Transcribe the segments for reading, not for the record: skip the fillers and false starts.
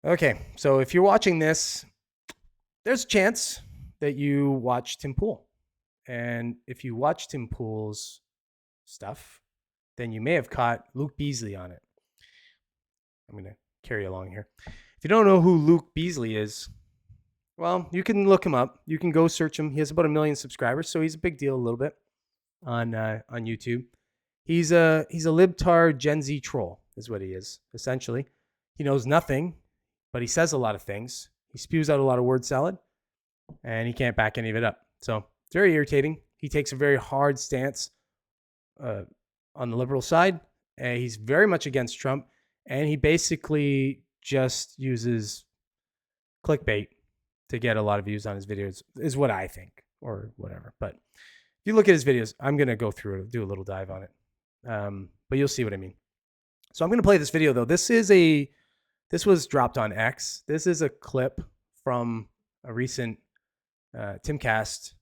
Okay, so if you're watching this, there's a chance that you watch Tim Pool. And if you watch Tim Pool's stuff, then you may have caught Luke Beasley on it. I'm going to carry along here. If you don't know who Luke Beasley is, well, you can look him up. You can go search him. He has about 1 million subscribers, so he's a big deal a little bit on YouTube. He's a libtard Gen Z troll, is what he is essentially. He knows nothing, but he says a lot of things. He spews out a lot of word salad, and he can't back any of it up. So it's very irritating. He takes a very hard stance uh, on the liberal side. He's very much against Trump, and he basically just uses clickbait to get a lot of views on his videos, is what I think, or whatever. But if you look at his videos, I'm going to go through it, do a little dive on it. But you'll see what I mean. So I'm going to play this video, though. This was dropped on X. This is a clip from a recent Timcast,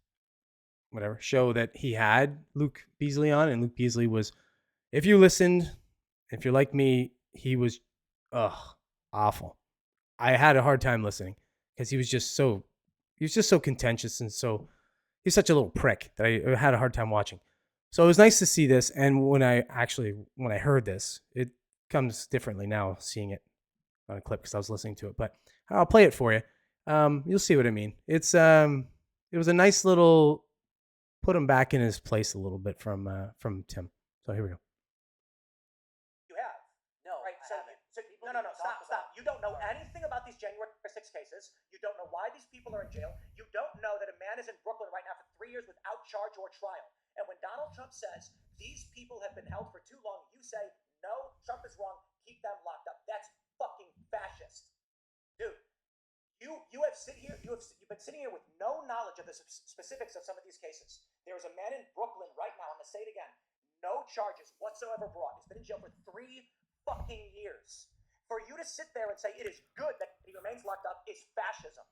whatever, show that he had Luke Beasley on. And Luke Beasley was, if you listened, if you're like me, he was awful. I had a hard time listening because he was just so contentious, and he's such a little prick that I had a hard time watching. So it was nice to see this. And when I heard this, it comes differently now seeing it on a clip because I was listening to it, but I'll play it for you. You'll see what I mean. It was a nice little put him back in his place a little bit from Tim. So here we go. You have? No, right? No, stop. You don't know anything about these January 6 cases. You don't know why these people are in jail. You don't know that a man is in Brooklyn right now for 3 years without charge or trial. And when Donald Trump says these people have been held for too long, you say, no, Trump is wrong. Keep them locked up. That's fucking fascist. Dude, you've been sitting here with no knowledge of the specifics of some of these cases. There is a man in Brooklyn right now, I'm going to say it again, no charges whatsoever brought. He's been in jail for 3 fucking years. For you to sit there and say it is good that he remains locked up is fascism.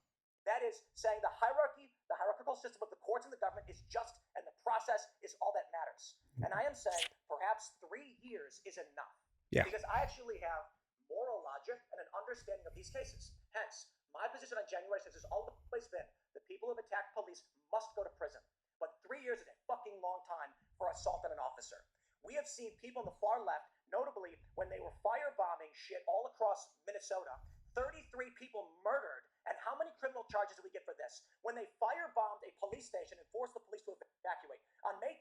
That is saying the hierarchical system of the courts and the government is just, and the process is all that matters. And I am saying perhaps 3 years is enough. Yeah. Because I actually have moral logic and an understanding of these cases. Hence, my position on January 6th has always been the people who have attacked police must go to prison. But 3 years is a fucking long time for assault on an officer. We have seen people on the far left, notably when they were firebombing shit all across Minnesota, 33 people murdered. And how many criminal charges did we get for this? When they firebombed a police station and forced the police to evacuate. On May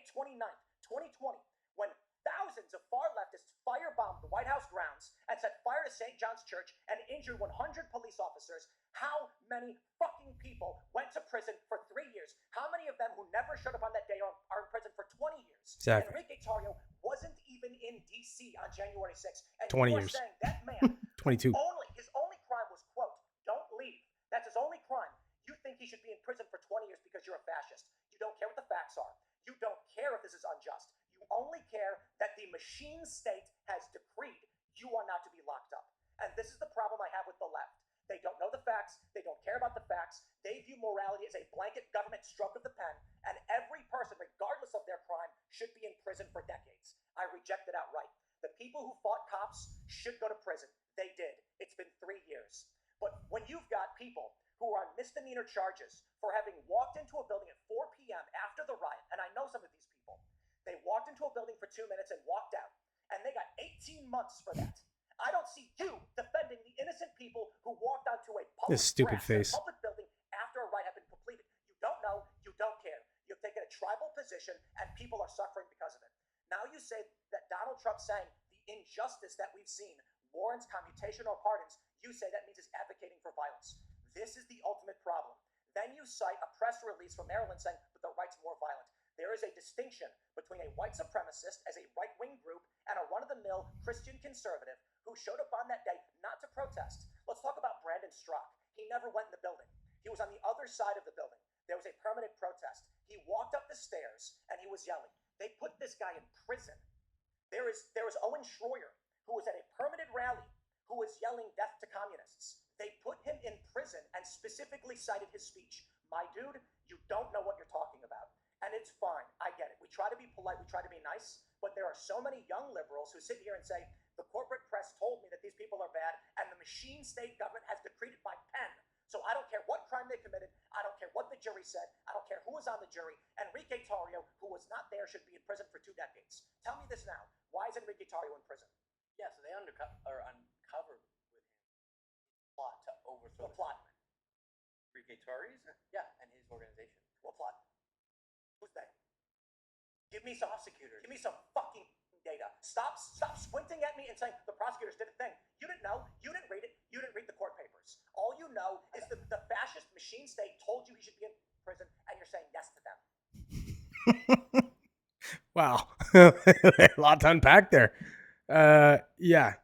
29th, 2020, when thousands of far leftists firebombed the White House grounds and set fire to St. John's Church and injured 100 police officers, how many fucking people went to prison for 3 years? How many of them who never showed up on that day are in prison for 20 years? Exactly. Enrique Tarrio wasn't even in D.C. on January 6th. And 20 you are years. saying that man 22. his only crime was, quote, don't leave. That's his only crime. You think he should be in prison for 20 years because you're a fascist. You don't care what the facts are. You don't care if this is unjust. You only care that the machine state has decreed you are not to be locked up. And this is the problem I have with the left. They don't know the facts. They don't care about the facts. They view morality as a blanket government stroke of the pen, and every person, regardless of their crime, should be in prison for decades. I reject it outright. The people who fought cops should go to prison. They did. It's been 3 years. But when you've got people who are on misdemeanor charges for having walked into a building at 4 p.m. after the riot, and I know some of these people, they walked into a building for 2 minutes and walked out, and they got 18 months for that. I don't see you defending the innocent people who walked onto a public building after a riot had been completed. You don't know, you don't care. You've taken a tribal position, and people are suffering because of it. Now you say that Donald Trump saying the injustice that we've seen warrants commutation or pardons. You say that means he's advocating for violence. This is the ultimate problem. Then you cite a press release from Maryland saying that the right's more violent. There is a distinction between a white supremacist as a right-wing group and a run-of-the-mill Christian conservative who showed up on that day not to protest. Let's talk about Brandon Strzok. He never went in the building. He was on the other side of the building. There was a permanent protest. He walked up the stairs and he was yelling. They put this guy in prison. There is Owen Schroyer, who was at a permanent rally, who was yelling death to communists. They put him in prison and specifically cited his speech. My dude, you don't know what you're talking about. And it's fine. I get it. We try to be polite. We try to be nice. But there are so many young liberals who sit here and say The corporate press told me that these people are bad, and the machine state government has decreed it by pen. So I don't care what crime they committed. I don't care what the jury said. I don't care who was on the jury. Enrique Tarrio, who was not there, should be in prison for 2 decades. Tell me this now. Why is Enrique Tarrio in prison? Yeah, so they uncovered with him his plot to overthrow What plot? Enrique Torres, yeah, and his organization. What plot? Who's they? Give me some prosecutors. Give me some fucking data. Stop squinting at me and saying the prosecutors did a thing. You didn't know. You didn't read it. You didn't read the court papers. All you know is the fascist machine state told you he should be in prison, and you're saying yes to them. Wow. A lot to unpack there. Yeah.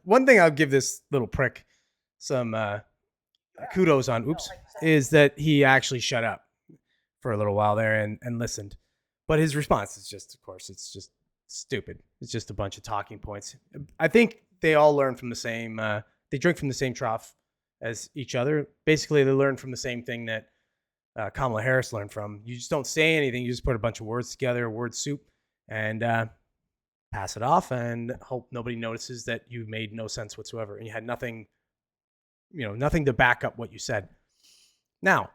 One thing I'll give this little prick some kudos on, is that he actually shut up for a little while there and listened. But his response is just, of course, it's just stupid. It's just a bunch of talking points. I think they all learn from the same, they drink from the same trough as each other. Basically, they learn from the same thing that Kamala Harris learned from. You just don't say anything. You just put a bunch of words together, word soup, and pass it off and hope nobody notices that you made no sense whatsoever. And you had nothing, nothing to back up what you said. Now,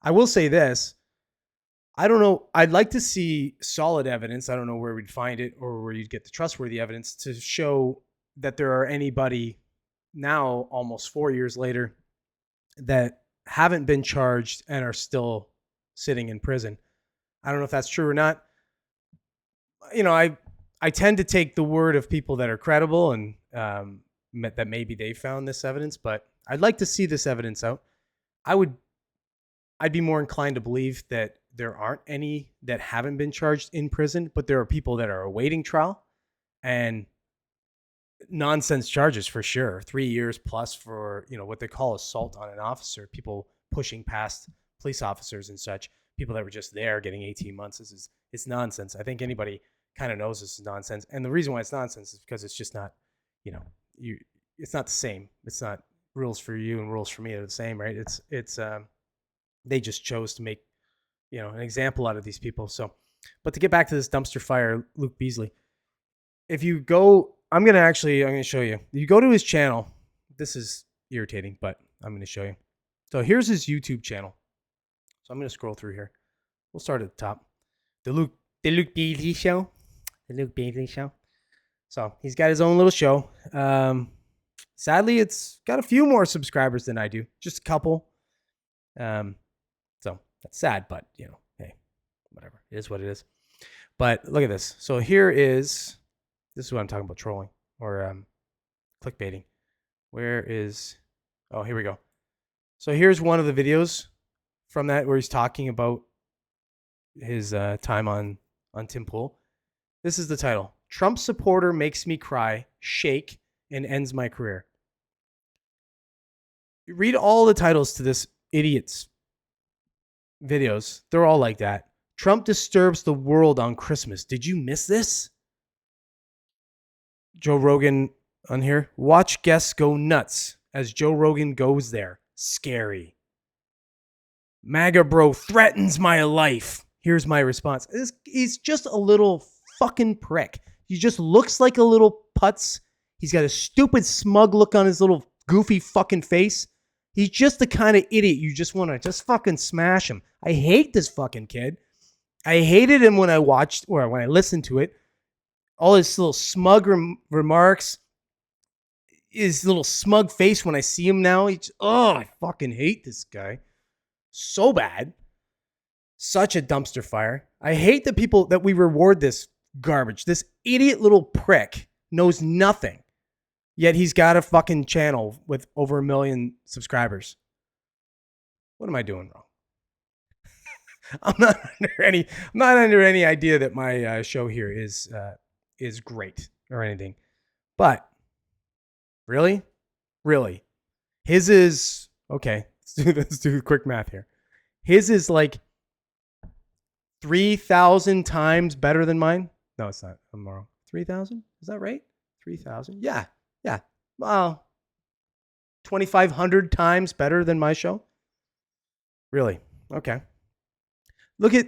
I will say this. I don't know. I'd like to see solid evidence. I don't know where we'd find it or where you'd get the trustworthy evidence to show that there are anybody now, almost 4 years later, that haven't been charged and are still sitting in prison. I don't know if that's true or not. I tend to take the word of people that are credible and that maybe they found this evidence, but I'd like to see this evidence out. I'd be more inclined to believe that there aren't any that haven't been charged in prison, but there are people that are awaiting trial and nonsense charges for sure. 3 years plus for, what they call assault on an officer, people pushing past police officers and such, people that were just there getting 18 months. It's nonsense. I think anybody kind of knows this is nonsense. And the reason why it's nonsense is because it's just not, it's not the same. It's not rules for you and rules for me are the same, right? They just chose to make, an example out of these people. So, but to get back to this dumpster fire, Luke Beasley, if you go, I'm going to show you. You go to his channel. This is irritating, but I'm going to show you. So here's his YouTube channel. So I'm going to scroll through here. We'll start at the top. The Luke Beasley Show. The Luke Beasley Show. So he's got his own little show. Sadly, it's got a few more subscribers than I do. Just a couple. So that's sad, but hey, whatever. It is what it is. But look at this. So this is what I'm talking about, trolling or clickbaiting. Oh, here we go. So here's one of the videos from that where he's talking about his time on Tim Pool. This is the title. Trump supporter makes me cry, shake, and ends my career. Read all the titles to this idiot's videos. They're all like that. Trump disturbs the world on Christmas. Did you miss this? Joe Rogan on here. Watch guests go nuts as Joe Rogan goes there. Scary. MAGA bro threatens my life. Here's my response. He's just a little fucking prick. He just looks like a little putz. He's got a stupid smug look on his little goofy fucking face. He's just the kind of idiot you just want to just fucking smash him. I hate this fucking kid. I hated him when I watched or when I listened to it. All his little smug remarks. His little smug face when I see him now. I fucking hate this guy. So bad. Such a dumpster fire. I hate the people that we reward this garbage. This idiot little prick knows nothing. Yet he's got a fucking channel with over 1 million subscribers. What am I doing wrong? I'm not under any idea that my show here is great or anything. But really? His is okay. Let's do quick math here. His is like 3,000 times better than mine. No, it's not. I'm wrong. 3,000? Is that right? 3,000? Yeah. Well, 2,500 times better than my show. Really? Okay.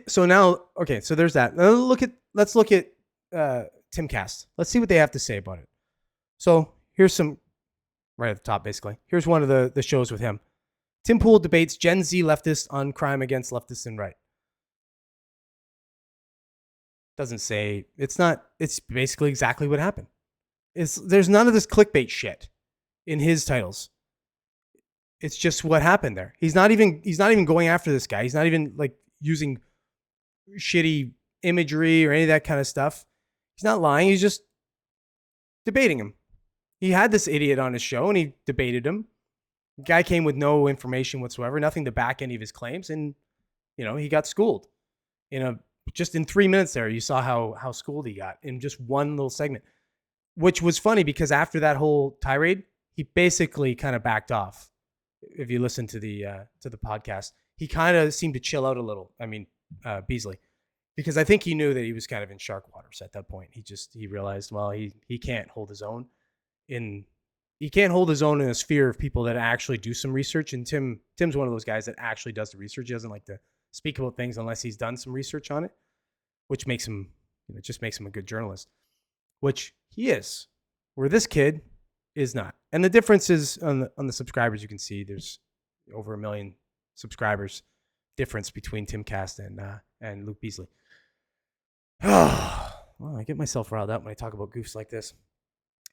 So there's that. Let's look at Timcast. Let's see what they have to say about it. So here's some right at the top, basically. Here's one of the shows with him. Tim Pool debates Gen Z leftists on crime against leftists and right. Doesn't say, it's basically exactly what happened. There's none of this clickbait shit in his titles. It's just what happened there. He's not even going after this guy. He's not even like using shitty imagery or any of that kind of stuff. He's not lying. He's just debating him. He had this idiot on his show and he debated him. The guy came with no information whatsoever, nothing to back any of his claims, and he got schooled. Just in 3 minutes there, you saw how schooled he got in just one little segment, which was funny because after that whole tirade, he basically kind of backed off. If you listen to the podcast, he kind of seemed to chill out a little. I mean, Beasley, because I think he knew that he was kind of in shark waters at that point. He realized, well, he can't hold his own in a sphere of people that actually do some research. And Tim's one of those guys that actually does the research. He doesn't like to speak about things unless he's done some research on it, which makes him, just makes him a good journalist, which he is, where this kid is not. And the difference is on the subscribers. You can see there's over 1 million subscribers difference between Tim Cast and Luke Beasley. Well, I get myself riled up when I talk about goofs like this.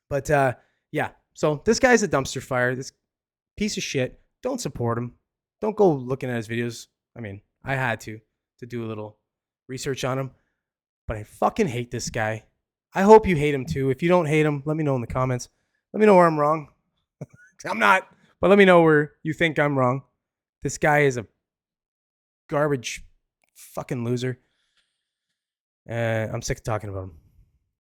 But yeah, so this guy's a dumpster fire. This piece of shit. Don't support him. Don't go looking at his videos. I mean, I had to do a little research on him. But I fucking hate this guy. I hope you hate him too. If you don't hate him, let me know in the comments. Let me know where I'm wrong. I'm not, but let me know where you think I'm wrong. This guy is a garbage fucking loser. I'm sick of talking about him.